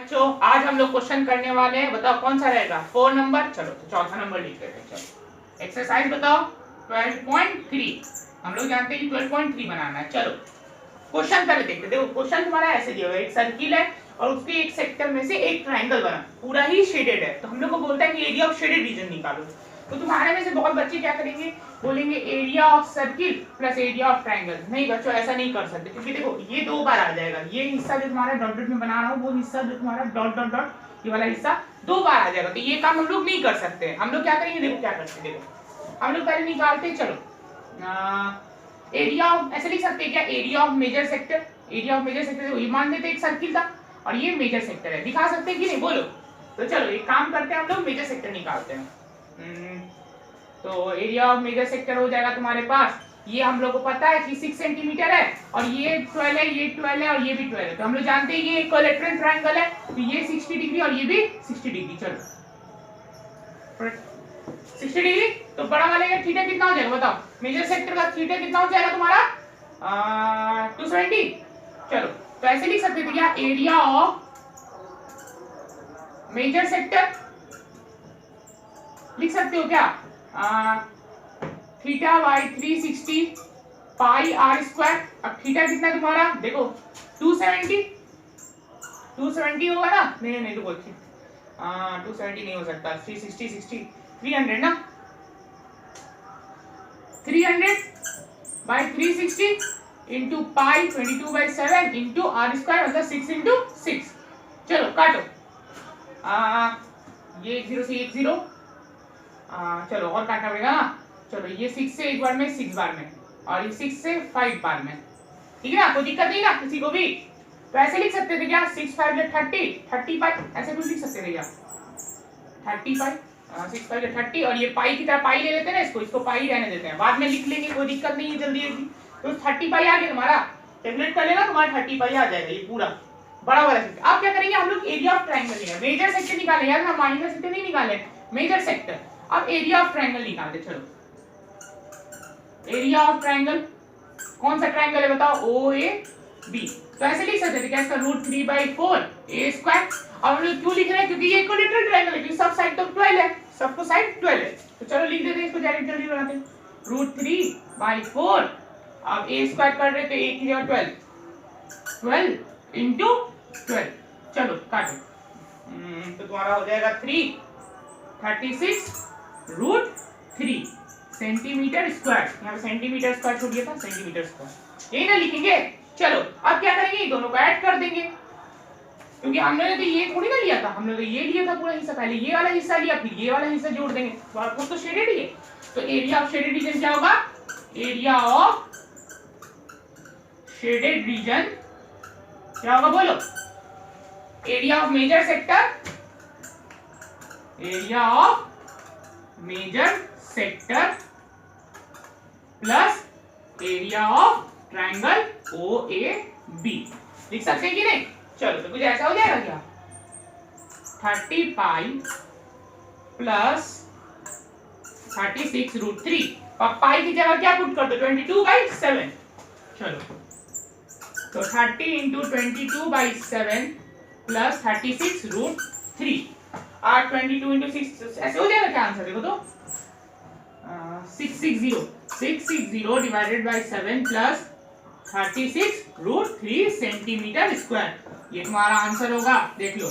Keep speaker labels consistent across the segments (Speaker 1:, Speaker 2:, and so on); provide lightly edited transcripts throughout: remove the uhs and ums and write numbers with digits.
Speaker 1: बच्चों, आज हम लोग क्वेश्चन करने वाले हैं। बताओ कौन सा रहेगा? 4 नंबर। चलो तो चौथा नंबर लिख लेते हैं। चलो एक्सरसाइज बताओ 12.3। हम लोग जानते हैं कि 12.3 बनाना है। चलो क्वेश्चन पहले देखते हैं। देखो क्वेश्चन तुम्हारा ऐसे दिया हुआ है, एक सर्किल है और उसके एक सेक्टर में से एक ट्रायंगल बना, पूरा ही शेडेड है। तो हम लोग को बोलता है कि एरिया ऑफ शेडेड रीजन निकालो। तो तुम्हारे में से बहुत बच्चे क्या करेंगे, बोलेंगे area of circle plus area of triangle. नहीं बच्चों, ऐसा नहीं कर सकते, क्योंकि देखो ये दो बार आ जाएगा। ये हिस्सा जो तुम्हारा डॉट डॉट में बना रहा हूँ, वो हिस्सा जो तुम्हारा डॉट डॉट डॉट ये वाला हिस्सा दो बार आ जाएगा। तो ये काम हम लोग नहीं कर सकते। हम लोग क्या करेंगे, देखो क्या करते हैं। देखो हम लोग पहले निकालते हैं। चलो एरिया ऑफ, ऐसे लिख सकते हैं क्या, area of major sector. Area of major sector ये मान लेते एक सर्किल था और ये मेजर सेक्टर है। दिखा सकते हैं कि नहीं, बोलो। तो चलो एक काम करते हैं, हम लोग मेजर सेक्टर निकालते हैं। तो एरिया ऑफ मेजर सेक्टर हो जाएगा तुम्हारे पास, ये हम लोग को पता है कि 6 सेंटीमीटर है और ये 12 है, ये 12 है और ये भी 12 है। तो हम लोग जानते हैं ये इक्विलैटरल ट्रायंगल है, तो ये 60 डिग्री और ये भी 60 डिग्री। चलो 60 डिग्री। तो बड़ा वाले का थीटा कितना हो जाएगा बताओ? मेजर सेक्टर का थीटा कितना हो जाएगा तुम्हारा? 270। चलो तो ऐसे लिख सकते थे क्या, एरिया ऑफ मेजर सेक्टर लिख सकते हो क्या, theta by 360 pi r square. अब थीटा कितना तुम्हारा देखो 270 होगा ना? नहीं नहीं रुको, 270 नहीं हो सकता, 360 60 300 ना, 300 by 360 into pi 22/7 into r square मतलब 6 इंटू 6। चलो काटो, ये 1 0 से 1 0, चलो और काटना पड़ेगा ना। चलो ये 6 से एक बार में 6 बार में और ये 6 से 5 बार में, ठीक है ना? कोई दिक्कत नहीं ना किसी को भी? तो ऐसे लिख सकते थे क्या, 6 5 30 पाई, ऐसे कुछ लिख सकते थे क्या, 30 पाई, 6 5 30। और ये पाई की तरह पाई ले लेते हैं ना, इसको पाई रहने देते हैं, बाद में लिख लेंगे, कोई दिक्कत नहीं है, जल्दी जल्दी। तो 30 पाई आ गया तुम्हारा, कैलकुलेट कर लेना, तुम्हारा 30 पाई आ जाएगा ये पूरा बड़ा वाला सेक्टर। अब क्या करेंगे हम लोग, एरिया ऑफ ट्रायंगल लेंगे। मेजर सेक्टर निकाले यार, हम माइनर सेक्टर नहीं निकाले, मेजर सेक्टर। अब एरिया ऑफ ट्रायंगल निकालते। चलो एरिया ऑफ ट्रायंगल, कौन सा ट्रायंगल है बताओ? ओ ए बी। तो ऐसे लिख सकते थे क्या, इसका √3/4 ए स्क्वायर। अब हम लोग क्यों लिख रहे हैं, क्योंकि ये इक्विलैटरल ट्रायंगल है, क्योंकि सब साइड तो 12 है, सबको साइड 12 है। तो चलो लिख देते हैं इसको, जल्दी बनाते हैं, √3/4। अब ए स्क्वायर कर रहे तो ए की जगह 12 इंटू 12। चलो काटो, तो तुम्हारा हो जाएगा 36√3 सेंटीमीटर स्क्वायर। यहाँ पे सेंटीमीटर स्क्वायर छूट गया था, सेंटीमीटर स्क्वायर यही ना लिखेंगे। चलो अब क्या करेंगे, दोनों को ऐड कर देंगे, क्योंकि हमने तो ये थोड़ी ना लिया था, हमने तो ये लिया था पूरा हिस्सा, पहले ये वाला हिस्सा लिया, फिर ये वाला हिस्सा जोड़ देंगे, तो आपको तो शेडेड ही है। तो एरिया ऑफ शेडेड रीजन क्या होगा, एरिया ऑफ शेडेड रीजन क्या होगा बोलो? Area of major sector, area of major sector plus area of triangle O A B. लिख सकते हैं कि नहीं? चलो तो कुछ ऐसा हो जाएगा क्या, 30 पाई प्लस 36√3, और पाई की जगह क्या पुट कर दो, 22/7। चलो तो 30 इंटू 22/7 प्लस 36√3 और 22 इंटू 6, ऐसे हो जाएगा क्या आंसर? देखो तो 660 divided by 7 plus 36√3 centimetre square, ये तुम्हारा आंसर होगा। देख लो,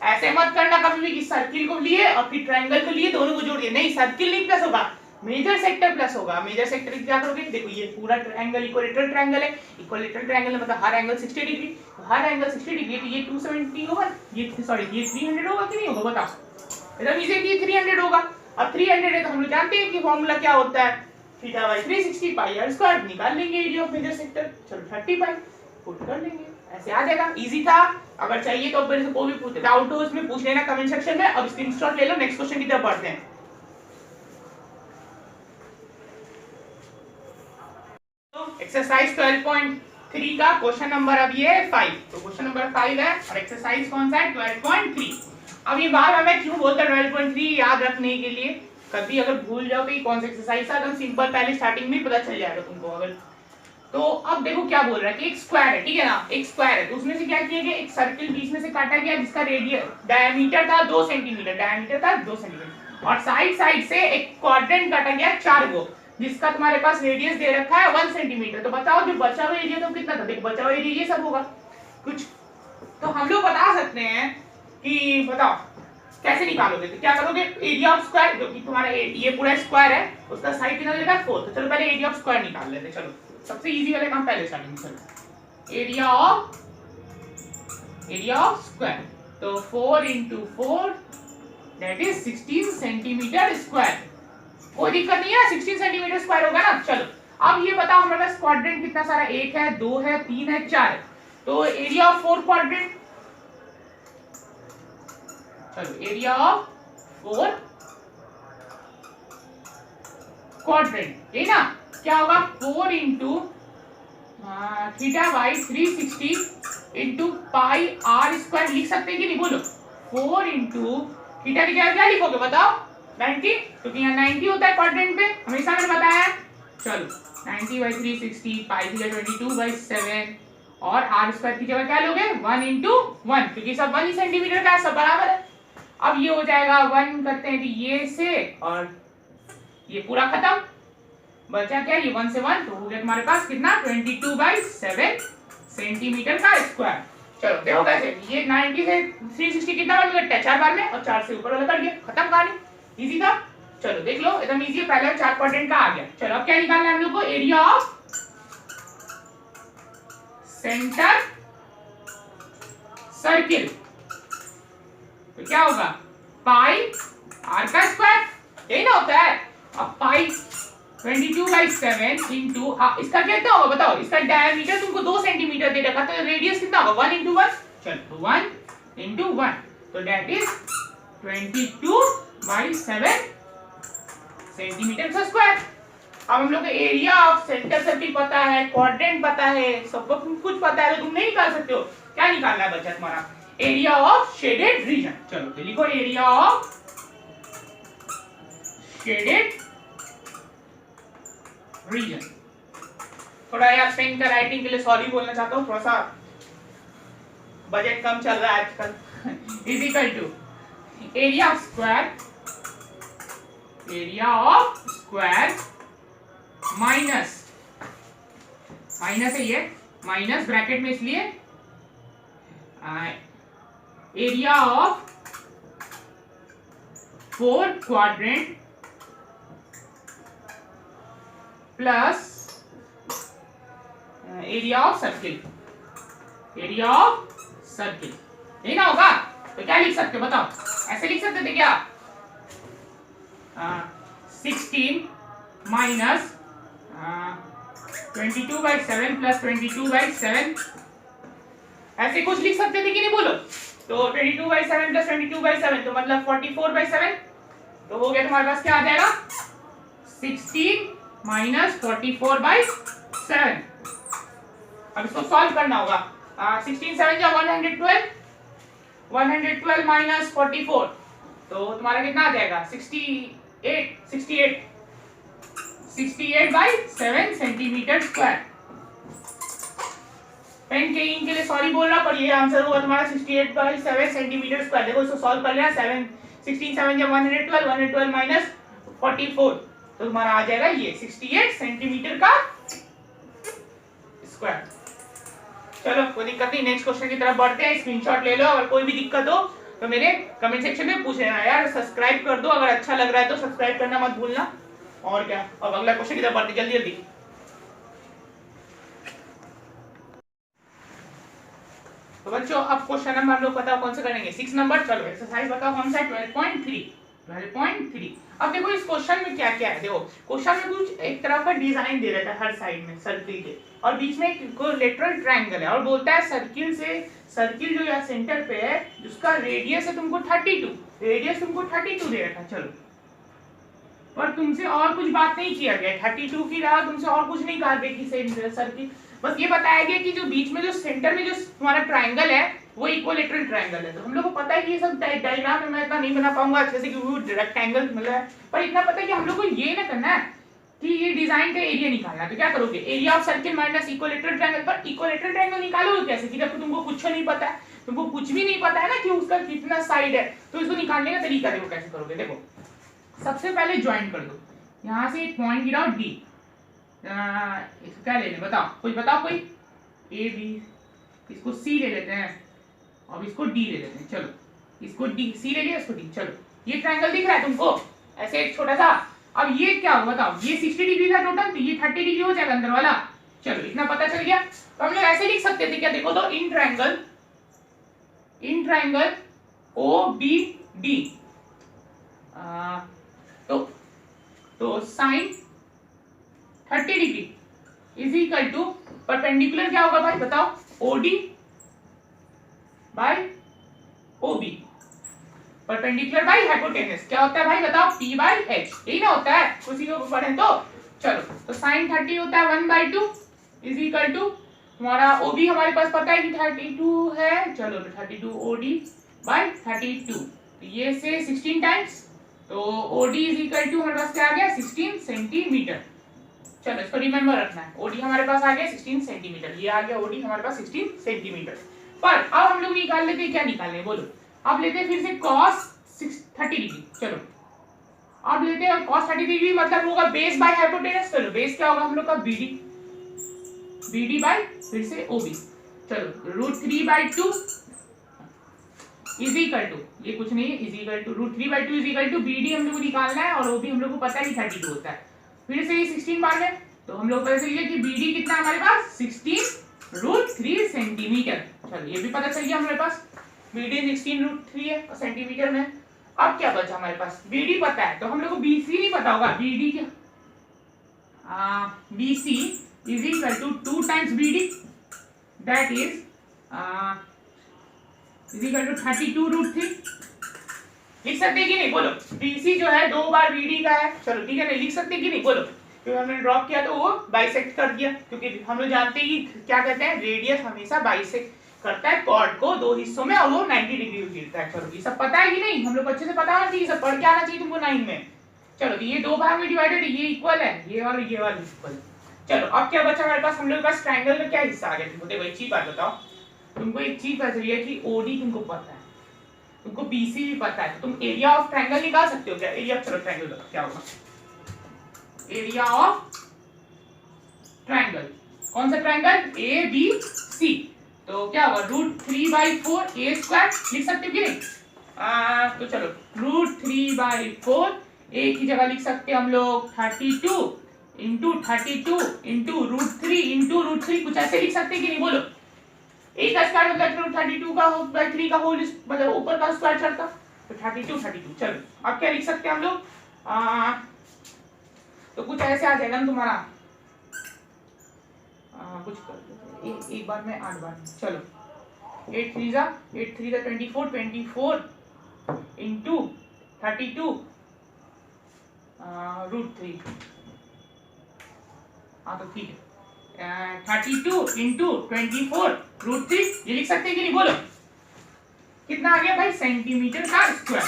Speaker 1: ऐसे मत करना कभी भी कि सर्किल को लिए और फिर ट्रायंगल को लिए, दोनों को जोड़ दिए, नहीं, सर्किल नहीं प्लस होगा, मेजर सेक्टर प्लस होगा। मेजर सेक्टर क्या करोगे, देखो ये पूरा ट्रायंगल इक्विलैटरल ट्रायंगल है, इक्विलैटरल ट्रायंगल मतलब हर एंगल 60 डिग्री, तो हर एंगल 60 डिग्री, तो ये 270 होगा, ये सॉरी ये 300 होगा कि नहीं होगा बताओ? एकदम इजी है कि 300 होगा। अब 300 है तो हम लोग जानते हैं कि फॉर्मूला क्या होता है, theta by 360 pi r square. निकाल लेंगे एरिया ऑफ मेजर सेक्टर, चलो 30 पाई पुट कर लेंगे, ऐसे आ जाएगा। इजी था, अगर चाहिए तो मेरे से कोई भी डाउट हो उसमें पूछ लेना कमेंट सेक्शन में। अब स्क्रीनशॉट ले लो, नेक्स्ट क्वेश्चन की तरफ बढ़ते हैं। एक्सरसाइज 12.3 का क्वेश्चन नंबर अब ये है 5। तो क्वेश्चन नंबर 5 है और एक्सरसाइज कौन सा है, 12.3। अब ये बार हमें क्यों बोलते हैं 12.3 याद रखने के लिए, कभी अगर भूल जाओ तो ये कौन सा एक्सरसाइज था, एकदम सिंपल, पहले स्टार्टिंग में पता चल जाएगा तुमको। अगर तो अब देखो क्या बोल रहा है कि एक स्क्वायर है, ठीक है ना, एक स्क्वायर है, तो उसमें से क्या किया गया, एक सर्किल बीच में से काटा गया जिसका रेडियस डायमीटर था 2 सेंटीमीटर, डायमीटर था 2 सेंटीमीटर, और साइड साइड से एक क्वाड्रेंट काटा गया 4 गो जिसका तुम्हारे पास रेडियस दे रखा है 1 सेंटीमीटर। तो बताओ जो बचा हुआ एरिया तो कितना था, देखो बचा हुआ एरिया ये सब होगा कुछ। तो हम लोग बता सकते हैं कि बताओ कैसे निकालोगे, तो क्या करोगे, एरिया ऑफ स्क्वायर, जो कि तुम्हारा ये पूरा स्क्वायर है उसका साइड कितना देगा 4, तो चलो पहले एरिया ऑफ स्क्वायर निकाल लेते हैं। चलो सबसे इजी वाले काम पहले स्टार्टिंग में, चलो एरिया ऑफ स्क्वायर, तो 4 into 4 that is 16 centimetre square, कोई दिक्कत नहीं है, 16 सेंटीमीटर स्क्वायर होगा ना। चलो अब ये बताओ हमारे पास क्वाड्रेंट कितना सारा, 1 है 2 है 3 है 4 है, तो एरिया ऑफ 4 क्वाड्रेंट, चलो एरिया ऑफ 4 क्वाड्रेंट, ये ना क्या होगा 4 into theta by 360 into pi r square, लिख सकते हैं कि नहीं बोलो, 4 into थीटा की जगह क्या लिखोगे बताओ 90, क्योंकि यहाँ 90 होता है क्वाड्रेंट पे, हमेशा मैंने बताया है। चलो 90 बाई 360 पाई थीटा 22/7 और आर स्क्वायर की जगह क्या लोगे 1 into 1, क्योंकि सब 1 ही सेंटीमीटर का है, सब बराबर है। अब ये हो जाएगा 1 करते हैं कि ये से और ये पूरा खत्म, बचा क्या ये 1 से 1, तो हो गया तुम्हारे पास कितना 22/7 सेंटीमीटर का स्क्वायर। चलो देखो कैसे, ये 90 से 360 कितना बार कटा है 4 बार में, और 4 से ऊपर वाला कट गया, खत्म कहानी, इजी था। चलो देख लो एकदम इजी है, पहले 4 क्वाड्रेंट का आ गया। चलो अब क्या निकालना है हम लोग को, एरिया ऑफ सेंटर सर्किल, तो क्या होगा पाई आर का स्क्वायर, यही ना होता है। अब पाई 22/7 इंटू इसका कितना होगा बताओ, इसका डायमीटर तुमको 2 सेंटीमीटर दे रखा, तो रेडियस कितना होगा 1 into 1, चलो 1 into 1, तो दैट इज 22/7 सेंटीमीटर का स्क्वायर। अब हम लोग को एरिया ऑफ सेंटर सर्किल पता है, क्वाड्रेंट पता है, सब कुछ पता है, तो तुम नहीं निकाल सकते हो, क्या निकालना है बच्चा तुम्हारा, एरिया ऑफ शेडेड रीजन। चलो तो लिखो एरिया ऑफ शेडेड रीजन। थोड़ा यार पेन का राइटिंग के लिए सॉरी बोलना चाहता हूँ, थोड़ा सा बजट कम चल रहा है आजकल। Is equal to area of square, area of square minus, minus है ये, माइनस ब्रैकेट में इसलिए area of 4 quadrant plus area of circle, area of circle, यही ना होगा। तो क्या लिख सकते हो बताओ, ऐसे लिख सकते थे क्या 16 माइनस 22/7 प्लस 22/7, ऐसे कुछ लिख सकते थे कि नहीं बोलो। तो 22/7 प्लस 22/7 तो मतलब 44/7, तो हो गया तुम्हारे पास क्या आ जाएगा 16 माइनस 44/7। अब इसको सॉल्व करना होगा, 16 7 जा 112, 112 माइनस 44, तो तुम्हारा कितना आ जाएगा 68/7 सेंटीमीटर स्क्वायर। पेन के इंक के लिए सॉरी बोल रहा, पर ये आंसर होगा तुम्हारा 68/7 सेंटीमीटर स्क्वायर। देखो इसको सॉल्व कर लेना, 16 7 जा 112, 112 माइनस 44, तो तुम्हारा आ जाएगा ये 68 सेंटीमीटर का स्क्वायर। चलो कोई दिक्कत नहीं, नेक्स्ट क्वेश्चन की तरफ बढ़ते हैं। स्क्रीनशॉट ले लो, अगर कोई भी दिक्कत हो तो मेरे कमेंट सेक्शन में पूछ लेना यार। सब्सक्राइब कर दो, अगर अच्छा लग रहा है तो सब्सक्राइब करना मत भूलना। और क्या, अब अगला क्वेश्चन की तरफ बढ़ते जल्दी जल्दी। तो बच्चों अब क्वेश्चन नंबर हम लोग बताओ कौन सा करेंगे, 6 नंबर। चलो एक्सरसाइज बताओ कौन सा है, 12.3। अब देखो इस क्वेश्चन में क्या क्या है, देखो क्वेश्चन में कुछ एक तरह का डिजाइन दे रहता है हर साइड में सर्किल के, और बीच में एक कोलेटरल ट्रायंगल है, और बोलता है सर्किल से, सर्किल जो यहाँ सेंटर पे है उसका रेडियस है तुमको 32, रेडियस तुमको 32 दे रखा है। चलो पर तुमसे और कुछ बात नहीं किया गया, 32 की रहा, तुमसे और कुछ नहीं कहा गया कि सर्किल, बस ये बताया गया कि जो बीच में जो सेंटर में जो तुम्हारा ट्रायंगल है वो इक्विलेटरल ट्रायंगल है। तो हम लोग को पता है कि ये सब डायग्राम में मैं इतना नहीं बना पाऊंगा अच्छे से, क्योंकि वो रेक्टेंगल मतलब है, पर इतना पता है कि हम लोग को ये ना करना है कि ये डिजाइन का एरिया निकालना है, तो क्या करोगे, area of circle minus equilateral triangle. पर इक्विलेटरल ट्रायंगल निकालोगे कैसे, कि देखो तुमको कुछ नहीं पता है, तुमको कुछ भी नहीं पता है ना कि उसका कितना साइड है, तो इसको निकालने का तरीका देखो कैसे करोगे। देखो सबसे पहले ज्वाइन कर दो, यहाँ से एक पॉइंट गिराओ डी, इसको क्या ले लें बताओ, कोई बताओ कोई, ए बी, इसको सी ले लेते हैं, अब इसको डी ले लेते हैं। चलो इसको डी, सी ले लिया, इसको डी। चलो ये ट्रायंगल दिख रहा है तुमको ऐसे एक छोटा सा, अब ये क्या होगा बताओ, ये 60 डिग्री था टोटल, तो ये 30 डिग्री हो जाएगा अंदर वाला। चलो इतना पता चल गया। तो हम लोग ऐसे लिख सकते थे क्या, देखो तो in triangle O B D, तो sine 30 degree is equal to perpendicular क्या होगा भाई बताओ, OD by OB, perpendicular by hypotenuse क्या होता है भाई बताओ, P बाय H, यही ना होता है उसी को पढ़े तो। चलो तो sin 30 होता है 1/2 इज इक्वल टू हमारा OB हमारे पास पता है कि 32 है, चलो तो 32 OD बाय 32, तो ये से 16 टाइम्स, तो OD इज इक्वल टू हमारे पास क्या आ गया 16 सेंटीमीटर। चलो इसको रिमेंबर रखना है, OD हमारे पास आ गया 16 सेंटीमीटर, ये आ गया OD हमारे पास 16 सेंटीमीटर। पर अब हम लोग निकाल लेते हैं, क्या निकालने हैं बोलो, अब लेते हैं फिर से cos 30 डिग्री। चलो अब लेते हैं cos 30 डिग्री, मतलब होगा बेस बाय हाइपोटेनस। चलो बेस क्या होगा हम लोग का BD बाय फिर से OB। चलो √3/2 इज इक्वल टू, ये कुछ नहीं है, is equal to √3/2 is equal to BD हम लोग को निकालना है और OB हम लोग को पता है कि 32 होता है। फिर से ये 16 बार में, तो हम लोग पता चल गया कि BD कितना हमारे पास 16√3 सेंटीमीटर। चलो ये भी पता चल गया हमारे पास, BD 16√3 है सेंटीमीटर में। अब क्या बचा हमारे पास, BD पता है, तो हम लोग को BC नहीं पता होगा, BD क्या, BC is equal to 2 times BD, that is equal to 32√3। लिख सकते कि नहीं बोलो, BC जो है 2 बार BD का है। चलो ठीक है नहीं लिख सकते कि नहीं बोलो, क्योंकि हमने ड्रॉप किया तो वो बाइसेक्ट कर दिया, क्योंकि हम लोग जानते हैं कि क्या कहते हैं, रेडियस हमेशा बाइसेक्ट करता है कॉर्ड को 2 हिस्सों में और वो 90 डिग्री गिरता है। चलो ये सब पता है कि नहीं, हम लोग अच्छे से पता होना चाहिए, सब पढ़ के आना चाहिए तुमको 9 में। चलो तो ये 2 भाग में डिवाइडेड, ये इक्वल है, ये और ये वाला इक्वल। चलो अब क्या बचा हमारे पास, हम लोग के पास ट्रायंगल का क्या हिस्सा आ गया, तुमको देखो एक चीज बात बताओ, तुमको एक चीज पता चली है कि OD तुमको पता है, तुमको BC भी पता है, तो तुम एरिया ऑफ ट्रायंगल निकाल सकते हो क्या, एरिया, चलो ट्रायंगल बताओ क्या होगा, एरिया ऑफ ट्रायंगल, कौन सा ट्रायंगल, ABC, तो क्या होगा √3/4 A² लिख सकते हो कि नहीं, तो चलो √3/4 A की जगह लिख सकते हैं हम लोग 32 इंटू 32 इंटू √3 इंटू √3, कुछ ऐसे लिख सकते हैं कि नहीं बोलो, A का स्क्वायर मतलब 32 का 3 का होल, मतलब ऊपर का स्क्वायर चढ़ता, तो 32। चलो अब क्या लिख सकते हैं हम लोग, तो कुछ ऐसे आ जाएगा ना तुम्हारा, कुछ कर एक बार में 8 बार में। चलो 8 3 जा 24 इंटू 32 √3, हाँ तो ठीक है 32 इंटू 24 √3, ये लिख सकते हैं कि नहीं बोलो, कितना आ गया भाई सेंटीमीटर का स्क्वायर।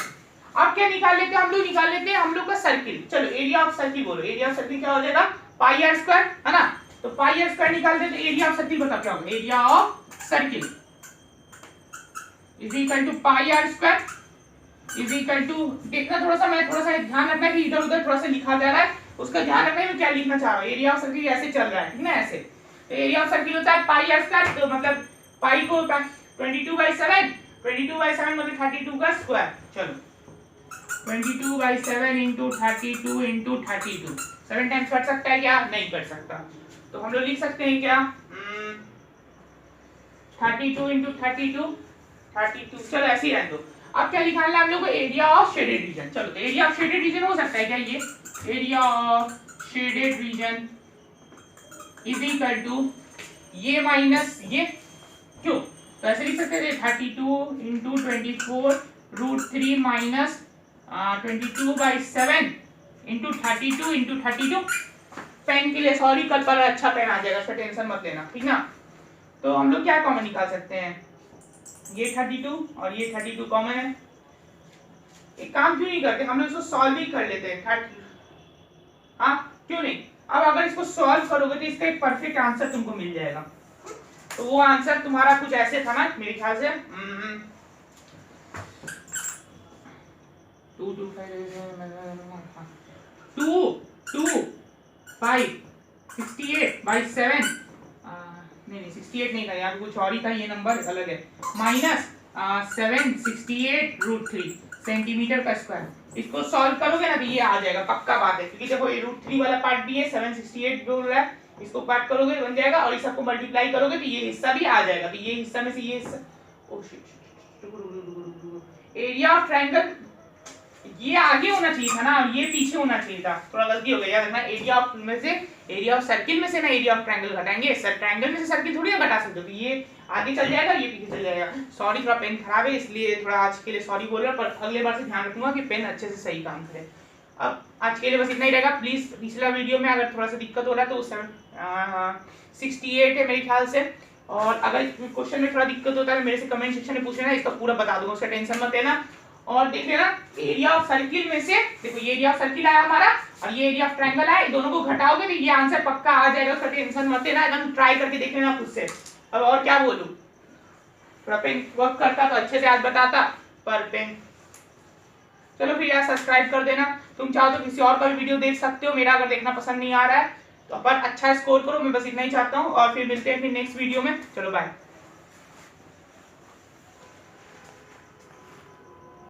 Speaker 1: अब क्या निकाल लेते हैं हम लोग, निकाल लेते हैं हम लोग का सर्किल। चलो एरिया ऑफ सर्किल बोलो, एरिया ऑफ सर्किल क्या हो जाएगा πr² है ना, तो πr² निकाल देते, तो एरिया ऑफ सर्किल बताओ क्या होगा, area of circle is equal to πr² is equal to, देखना थोड़ा सा, मैं थोड़ा सा ध्यान रखना कि इधर उधर थोड़ा सा लिखा जा रहा है, उसका ध्यान रखना है मैं क्या लिखना चाह रहा हूँ। एरिया ऑफ सर्किल ऐसे चल रहा है ठीक ना, ऐसे, तो एरिया ऑफ सर्किल होता है πr², तो मतलब पाई को 22/7, 22/7 मतलब 32 का स्क्वायर। चलो 22/7 इंटू 32 इंटू 32, 7 टाइम्स कट सकता है क्या, नहीं कट सकता, तो हम लोग लिख सकते हैं क्या 32 इंटू 32, चलो ऐसे ही रहने दो। अब क्या निकालना है हम लोग को, एरिया ऑफ शेडेड रीजन। चलो तो एरिया ऑफ शेडेड रीजन हो सकता है क्या, ये area of shaded region is equal to ये माइनस ये, क्यों, तो ऐसे लिख सकते हैं 32 into 24 √3 minus 22/7 into 32 into 32। Pen के लिए सॉरी, कल पर अच्छा पेन आ जाएगा, उसका टेंशन मत लेना ठीक ना। तो हम लोग क्या कॉमन निकाल सकते हैं, ये 32 और ये 32 कॉमन है, एक काम क्यों नहीं करते हम लोग इसको सॉल्व ही कर लेते हैं, हाँ क्यों नहीं? अब अगर इसको सॉल्व करोगे तो इसका एक परफेक्ट आंसर तुमको मिल जाएगा। तो वो आंसर तुम्हारा कुछ ऐसे था ना मेरे ख्याल से 2 2 5 68 बाई 7 नहीं 68 नहीं था यार, कुछ और ही था, ये नंबर अलग है। माइनस 768√3 सेंटीमीटर का स्क्वायर। इसको सॉल्व करोगे ना तो ये आ जाएगा, पक्का बात है, क्योंकि देखो ये √3 वाला पार्ट भी है, 768 बोल रहा है, इसको पार्ट करोगे बन जाएगा, और इस सबको मल्टीप्लाई करोगे तो ये हिस्सा भी आ जाएगा। तो ये हिस्सा में से ये हिस्सा, oh shit, area of triangle ये आगे होना चाहिए था ना, ये पीछे होना चाहिए था, थोड़ा गलती हो गई। याद रखना, एरिया ऑफ में से, एरिया ऑफ सर्किल में से ना एरिया ऑफ ट्रायंगल घटाएंगे, सर ट्रायंगल में से सर्किल थोड़ी ना घटा सकते हो, तो ये आगे चल जाएगा, ये पीछे चल जाएगा। सॉरी थोड़ा पेन खराब है इसलिए थोड़ा आज के लिए सॉरी बोल रहा, पर अगले बार से ध्यान रखूंगा कि पेन अच्छे से सही काम करे। अब आज के लिए बस इतना ही रहेगा। प्लीज पिछला वीडियो में अगर थोड़ा सा दिक्कत हो रहा है तो 68 है मेरे ख्याल से, और अगर क्वेश्चन में थोड़ा दिक्कत होता है मेरे से कमेंट सेक्शन में पूछ लेना, इसका पूरा बता दूंगा, उसका टेंशन मत लेना। और देख लेना एरिया ऑफ सर्किल में से, देखो ये एरिया ऑफ सर्किल आया हमारा और ये एरिया ऑफ ट्रायंगल आया, दोनों को घटाओगे तो ये आंसर पक्का आ जाएगा, उसका टेंशन मत लेना, एकदम ट्राई करके देख लेना खुद से। अब और क्या बोलूं, थोड़ा पेन वर्क करता तो अच्छे से आज बताता, पर पेन। चलो फिर यार सब्सक्राइब कर देना, तुम चाहो तो किसी और का भी वीडियो देख सकते हो, मेरा अगर देखना पसंद नहीं आ रहा है तो, पर अच्छा स्कोर करो, मैं बस इतना ही चाहता हूँ। और फिर मिलते हैं फिर नेक्स्ट वीडियो में, चलो बाय।